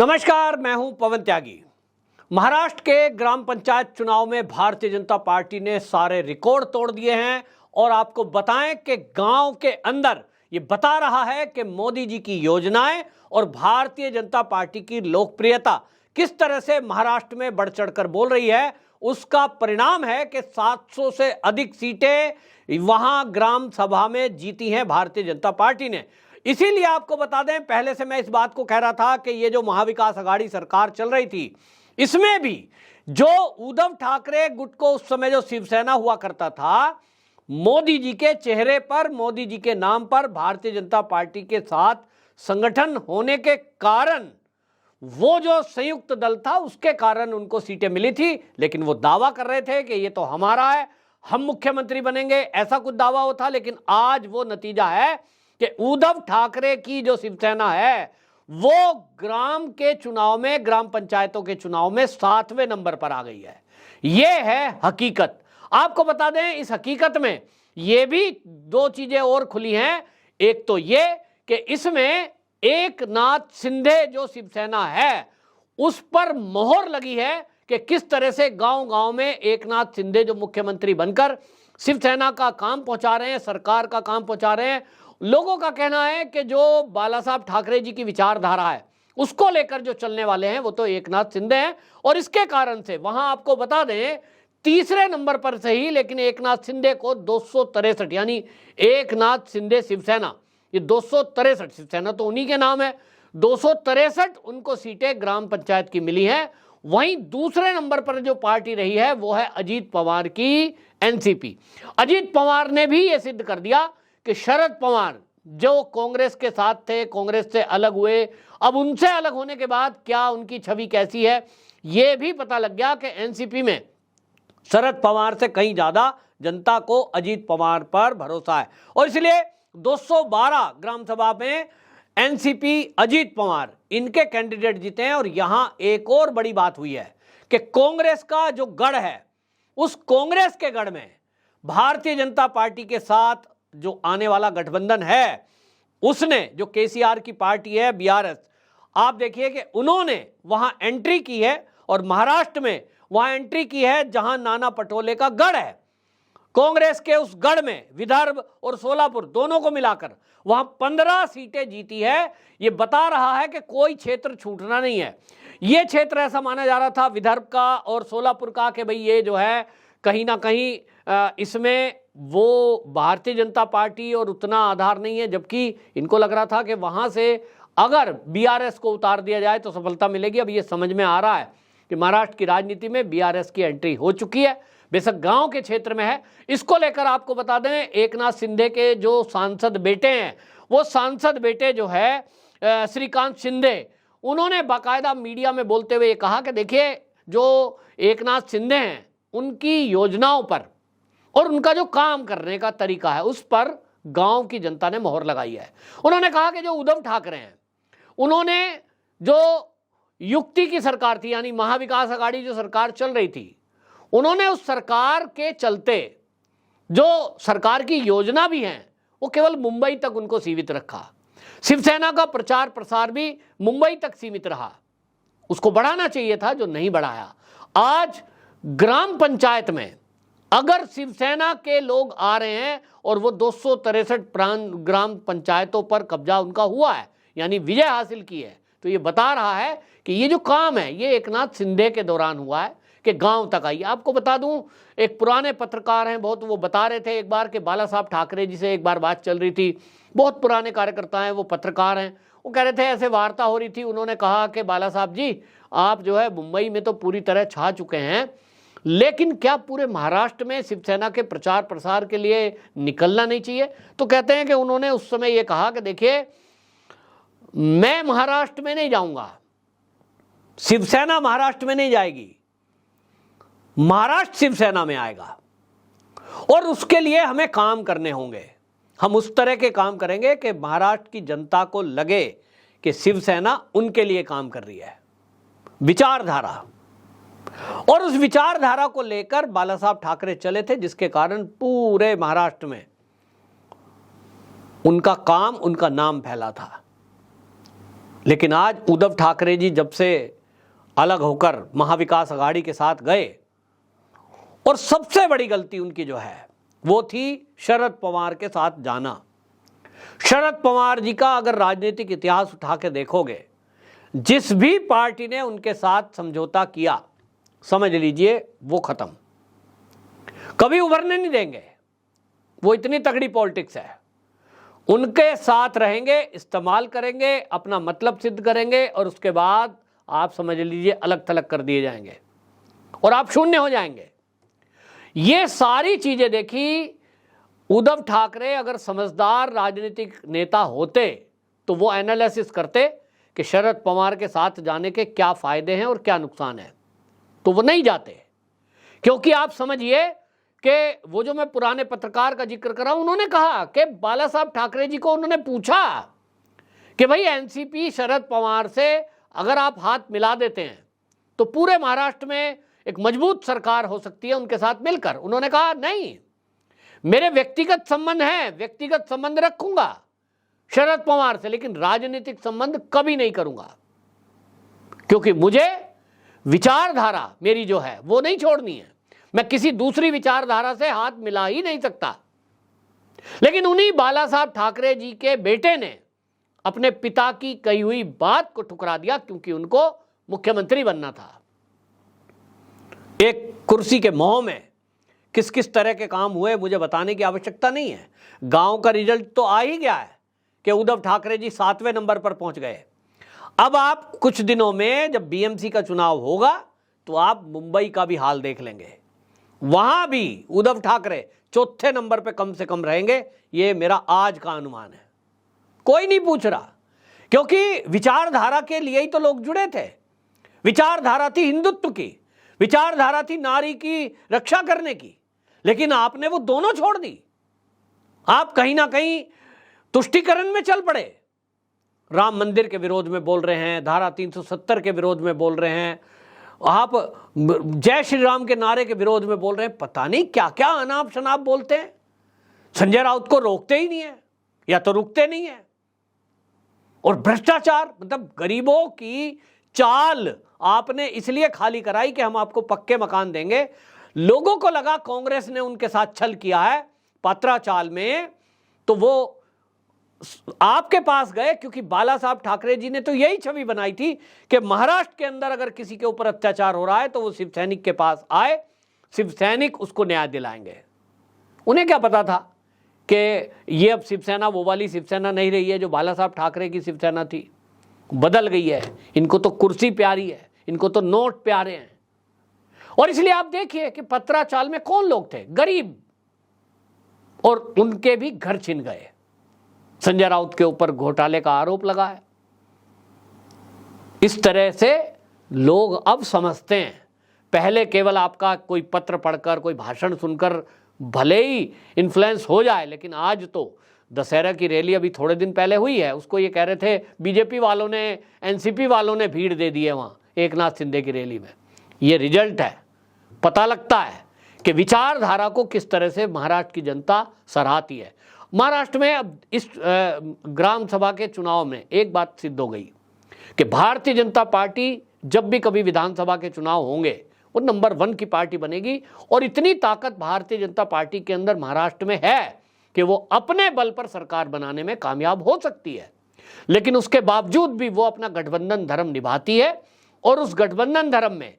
नमस्कार, मैं हूं पवन त्यागी। महाराष्ट्र के ग्राम पंचायत चुनाव में भारतीय जनता पार्टी ने सारे रिकॉर्ड तोड़ दिए हैं और आपको बताएं कि गांव के अंदर ये बता रहा है कि मोदी जी की योजनाएं और भारतीय जनता पार्टी की लोकप्रियता किस तरह से महाराष्ट्र में बढ़ चढ़कर बोल रही है। उसका परिणाम है कि 700 से अधिक सीटें वहां ग्राम सभा में जीती हैं भारतीय जनता पार्टी ने। इसीलिए आपको बता दें, पहले से मैं इस बात को कह रहा था कि ये जो महाविकास आघाड़ी सरकार चल रही थी, इसमें भी जो उद्धव ठाकरे गुट को उस समय जो शिवसेना हुआ करता था, मोदी जी के चेहरे पर, मोदी जी के नाम पर भारतीय जनता पार्टी के साथ संगठन होने के कारण वो जो संयुक्त दल था उसके कारण उनको सीटें मिली थी। लेकिन वो दावा कर रहे थे कि ये तो हमारा है, हम मुख्यमंत्री बनेंगे, ऐसा कुछ दावा वो था। लेकिन आज वो नतीजा है कि उद्धव ठाकरे की जो शिवसेना है वो ग्राम के चुनाव में, ग्राम पंचायतों के चुनाव में 7वें नंबर पर आ गई है। ये है हकीकत। आपको बता दें, इस हकीकत में ये भी दो चीजें और खुली हैं। एक तो ये कि इसमें एकनाथ शिंदे जो शिवसेना है उस पर मोहर लगी है कि किस तरह से गांव गांव में एकनाथ शिंदे जो मुख्यमंत्री बनकर शिवसेना का काम पहुंचा रहे हैं, सरकार का काम पहुंचा रहे हैं। लोगों का कहना है कि जो बाला साहब ठाकरे जी की विचारधारा है उसको लेकर जो चलने वाले हैं वो तो एकनाथ शिंदे हैं। और इसके कारण से वहां आपको बता दें, तीसरे नंबर पर से ही लेकिन एकनाथ शिंदे को 263, यानी एकनाथ शिंदे शिवसेना, ये 263, शिवसेना तो उन्हीं के नाम है, 263 उनको सीटें ग्राम पंचायत की मिली हैं। वहीं दूसरे नंबर पर जो पार्टी रही है वो है अजीत पवार की एनसीपी। अजीत पवार ने भी ये सिद्ध कर दिया कि शरद पवार जो कांग्रेस के साथ थे, कांग्रेस से अलग हुए, अब उनसे अलग होने के बाद क्या उनकी छवि कैसी है ये भी पता लग गया कि एनसीपी में शरद पवार से कहीं ज्यादा जनता को अजीत पवार पर भरोसा है। और इसलिए 212 ग्राम सभा में एनसीपी अजीत पवार इनके कैंडिडेट जीते हैं। और यहां एक और बड़ी बात हुई है कि कांग्रेस का जो गढ़ है, उस कांग्रेस के गढ़ में भारतीय जनता पार्टी के साथ जो आने वाला गठबंधन है, उसने जो केसीआर की पार्टी है बीआरएस, आप देखिए कि उन्होंने वहां एंट्री की है और महाराष्ट्र में वहां एंट्री की है जहां नाना पटोले का गढ़ है। कांग्रेस के उस गढ़ में विदर्भ और सोलापुर दोनों को मिलाकर वहां 15 सीटें जीती है। यह बता रहा है कि कोई क्षेत्र छूटना नहीं है। यह क्षेत्र ऐसा माना जा रहा था विदर्भ का और सोलापुर का कि भाई ये जो है कहीं ना कहीं इसमें वो भारतीय जनता पार्टी और उतना आधार नहीं है, जबकि इनको लग रहा था कि वहां से अगर बीआरएस को उतार दिया जाए तो सफलता मिलेगी। अब ये समझ में आ रहा है कि महाराष्ट्र की राजनीति में बीआरएस की एंट्री हो चुकी है, बेशक गांव के क्षेत्र में है। इसको लेकर आपको बता दें, एकनाथ शिंदे के जो सांसद बेटे हैं, वो सांसद बेटे जो है श्रीकांत शिंदे, उन्होंने बाकायदा मीडिया में बोलते हुए ये कहा कि देखिए जो एकनाथ शिंदे हैं उनकी योजनाओं पर और उनका जो काम करने का तरीका है उस पर गांव की जनता ने मोहर लगाई है। उन्होंने कहा कि जो उद्धव ठाकरे हैं, उन्होंने जो युक्ति की सरकार थी, यानी महाविकास आघाड़ी जो सरकार चल रही थी, उन्होंने उस सरकार के चलते जो सरकार की योजना भी है वो केवल मुंबई तक उनको सीमित रखा। शिवसेना का प्रचार प्रसार भी मुंबई तक सीमित रहा, उसको बढ़ाना चाहिए था जो नहीं बढ़ाया। आज ग्राम पंचायत में अगर शिवसेना के लोग आ रहे हैं और वो 263 ग्राम पंचायतों पर कब्जा उनका हुआ है, यानी विजय हासिल की है, तो ये बता रहा है कि ये जो काम है ये एकनाथ शिंदे के दौरान हुआ है कि गांव तक आई। आपको बता दूं, एक पुराने पत्रकार हैं बहुत, वो बता रहे थे एक बार कि बाला साहब ठाकरे जी से एक बार बात चल रही थी, बहुत पुराने कार्यकर्ता हैं, वो पत्रकार हैं, वो कह रहे थे ऐसे वार्ता हो रही थी, उन्होंने कहा कि बाला साहब जी आप जो है मुंबई में तो पूरी तरह छा चुके हैं, लेकिन क्या पूरे महाराष्ट्र में शिवसेना के प्रचार प्रसार के लिए निकलना नहीं चाहिए? तो कहते हैं कि उन्होंने उस समय ये कहा कि देखिए मैं महाराष्ट्र में नहीं जाऊंगा, शिवसेना महाराष्ट्र में नहीं जाएगी, महाराष्ट्र शिवसेना में आएगा और उसके लिए हमें काम करने होंगे। हम उस तरह के काम करेंगे कि महाराष्ट्र की जनता को लगे कि शिवसेना उनके लिए काम कर रही है। विचारधारा, और उस विचारधारा को लेकर बाला साहब ठाकरे चले थे, जिसके कारण पूरे महाराष्ट्र में उनका काम, उनका नाम फैला था। लेकिन आज उद्धव ठाकरे जी जब से अलग होकर महाविकास आघाड़ी के साथ गए, और सबसे बड़ी गलती उनकी जो है वो थी शरद पवार के साथ जाना। शरद पवार जी का अगर राजनीतिक इतिहास उठा के देखोगे, जिस भी पार्टी ने उनके साथ समझौता किया, समझ लीजिए वो खत्म, कभी उभरने नहीं देंगे। वो इतनी तगड़ी पॉलिटिक्स है, उनके साथ रहेंगे, इस्तेमाल करेंगे, अपना मतलब सिद्ध करेंगे, और उसके बाद आप समझ लीजिए अलग थलग कर दिए जाएंगे और आप शून्य हो जाएंगे। ये सारी चीजें देखी उद्धव ठाकरे अगर समझदार राजनीतिक नेता होते तो वो एनालिसिस करते कि शरद पवार के साथ जाने के क्या फायदे हैं और क्या नुकसान है, तो वो नहीं जाते। क्योंकि आप समझिए कि वो जो मैं पुराने पत्रकार का जिक्र कर रहा हूं, उन्होंने कहा कि बाला साहब ठाकरे जी को उन्होंने पूछा कि भाई एनसीपी शरद पवार से अगर आप हाथ मिला देते हैं तो पूरे महाराष्ट्र में एक मजबूत सरकार हो सकती है उनके साथ मिलकर। उन्होंने कहा नहीं, मेरे व्यक्तिगत संबंध हैं, व्यक्तिगत संबंध रखूंगा शरद पवार से, लेकिन राजनीतिक संबंध कभी नहीं करूंगा, क्योंकि मुझे विचारधारा मेरी जो है वो नहीं छोड़नी है, मैं किसी दूसरी विचारधारा से हाथ मिला ही नहीं सकता। लेकिन उन्हीं बाला साहब ठाकरे जी के बेटे ने अपने पिता की कही हुई बात को ठुकरा दिया, क्योंकि उनको मुख्यमंत्री बनना था। एक कुर्सी के मोह में किस किस तरह के काम हुए मुझे बताने की आवश्यकता नहीं है। गांव का रिजल्ट तो आ ही गया है कि उद्धव ठाकरे जी 7वें नंबर पर पहुंच गए। अब आप कुछ दिनों में जब बीएमसी का चुनाव होगा तो आप मुंबई का भी हाल देख लेंगे, वहां भी उद्धव ठाकरे 4थे नंबर पर कम से कम रहेंगे। ये मेरा आज का अनुमान है, कोई नहीं पूछ रहा, क्योंकि विचारधारा के लिए ही तो लोग जुड़े थे। विचारधारा थी हिंदुत्व की, विचारधारा थी नारी की रक्षा करने की, लेकिन आपने वो दोनों छोड़ दी। आप कहीं ना कहीं तुष्टीकरण में चल पड़े, राम मंदिर के विरोध में बोल रहे हैं, धारा 370 के विरोध में बोल रहे हैं, आप जय श्री राम के नारे के विरोध में बोल रहे हैं, पता नहीं क्या क्या अनाप शनाप बोलते हैं। संजय राउत को रोकते ही नहीं है या तो रुकते नहीं है। और भ्रष्टाचार, मतलब गरीबों की चाल आपने इसलिए खाली कराई कि हम आपको पक्के मकान देंगे। लोगों को लगा कांग्रेस ने उनके साथ छल किया है पात्रा चाल में, तो वो आपके पास गए, क्योंकि बाला साहब ठाकरे जी ने तो यही छवि बनाई थी कि महाराष्ट्र के अंदर अगर किसी के ऊपर अत्याचार हो रहा है तो वो शिव सैनिक के पास आए, शिव सैनिक उसको न्याय दिलाएंगे। उन्हें क्या पता था कि ये अब शिवसेना वो वाली शिवसेना नहीं रही है जो बाला साहब ठाकरे की शिवसेना थी, बदल गई है। इनको तो कुर्सी प्यारी है, इनको तो नोट प्यारे हैं। और इसलिए आप देखिए कि पत्रा चाल में कौन लोग थे, गरीब, और उनके भी घर छिन गए। संजय राउत के ऊपर घोटाले का आरोप लगा है। इस तरह से लोग अब समझते हैं। पहले केवल आपका कोई पत्र पढ़कर, कोई भाषण सुनकर भले ही इन्फ्लुएंस हो जाए, लेकिन आज तो दशहरा की रैली अभी थोड़े दिन पहले हुई है, उसको ये कह रहे थे बीजेपी वालों ने, एनसीपी वालों ने भीड़ दे दी है वहाँ एकनाथ शिंदे की रैली में। ये रिजल्ट है, पता लगता है कि विचारधारा को किस तरह से महाराष्ट्र की जनता सराहती है। महाराष्ट्र में अब इस ग्राम सभा के चुनाव में एक बात सिद्ध हो गई कि भारतीय जनता पार्टी जब भी कभी विधानसभा के चुनाव होंगे वो नंबर 1 की पार्टी बनेगी। और इतनी ताकत भारतीय जनता पार्टी के अंदर महाराष्ट्र में है कि वो अपने बल पर सरकार बनाने में कामयाब हो सकती है। लेकिन उसके बावजूद भी वो अपना गठबंधन धर्म निभाती है, और उस गठबंधन धर्म में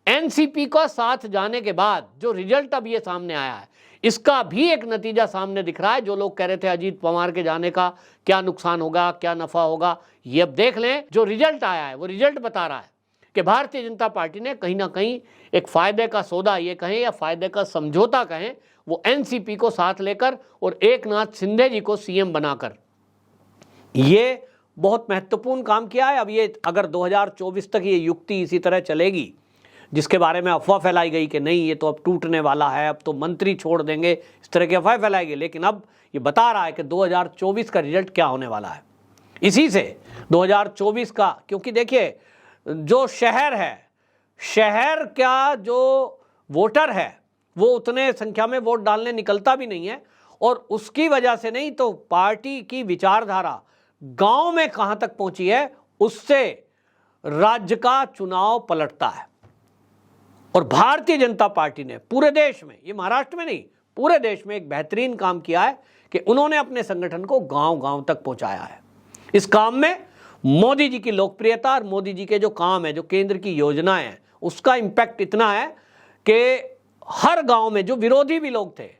एनसीपी का साथ जाने के बाद जो रिजल्ट अब ये सामने आया है, इसका भी एक नतीजा सामने दिख रहा है। जो लोग कह रहे थे अजीत पवार के जाने का क्या नुकसान होगा, क्या नफा होगा, ये अब देख लें। जो रिजल्ट आया है वो रिजल्ट बता रहा है कि भारतीय जनता पार्टी ने कहीं ना कहीं एक फायदे का सौदा ये कहें या फायदे का समझौता कहें, वो एनसीपी को साथ लेकर और एकनाथ शिंदे जी को सीएम बनाकर ये बहुत महत्वपूर्ण काम किया है। अब ये अगर 2024 तक ये युक्ति इसी तरह चलेगी, जिसके बारे में अफवाह फैलाई गई कि नहीं ये तो अब टूटने वाला है, अब तो मंत्री छोड़ देंगे, इस तरह की अफवाह फैलाई गई, लेकिन अब ये बता रहा है कि 2024 का रिजल्ट क्या होने वाला है। इसी से 2024 का, क्योंकि देखिए जो शहर है, शहर का जो वोटर है वो उतने संख्या में वोट डालने निकलता भी नहीं है, और उसकी वजह से नहीं तो पार्टी की विचारधारा गांव में कहां तक पहुंची है उससे राज्य का चुनाव पलटता है। और भारतीय जनता पार्टी ने पूरे देश में, ये महाराष्ट्र में नहीं, पूरे देश में एक बेहतरीन काम किया है कि उन्होंने अपने संगठन को गांव-गांव तक पहुंचाया है। इस काम में मोदी जी की लोकप्रियता और मोदी जी के जो काम है, जो केंद्र की योजनाएं हैं, उसका इंपैक्ट इतना है कि हर गांव में जो विरोधी भी लोग थे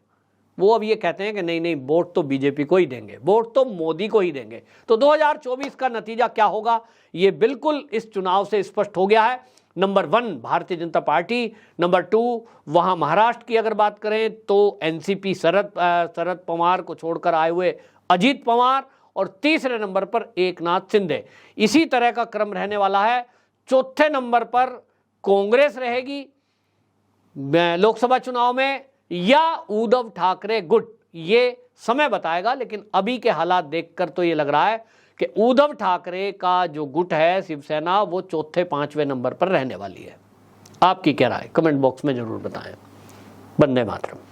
वो अब ये कहते हैं कि नहीं नहीं, वोट तो बीजेपी को ही देंगे, वोट तो मोदी को ही देंगे। तो 2024 का नतीजा क्या होगा, ये बिल्कुल इस चुनाव से स्पष्ट हो गया है। Number 1 Bharatiya Janata party, number 2 वहां महाराष्ट्र की अगर बात करें तो एनसीपी शरद पवार को छोड़कर आए हुए अजीत पवार, और तीसरे नंबर पर एकनाथ शिंदे। इसी तरह का क्रम रहने वाला है। चौथे नंबर पर कांग्रेस रहेगी लोकसभा चुनाव में, या उद्धव ठाकरे गुट, ये समय बताएगा। लेकिन अभी के हालात देखकर तो ये लग रहा है कि उद्धव ठाकरे का जो गुट है शिवसेना, वो चौथे 5वें नंबर पर रहने वाली है। आपकी क्या राय, कमेंट बॉक्स में जरूर बताएं। वंदे मातरम।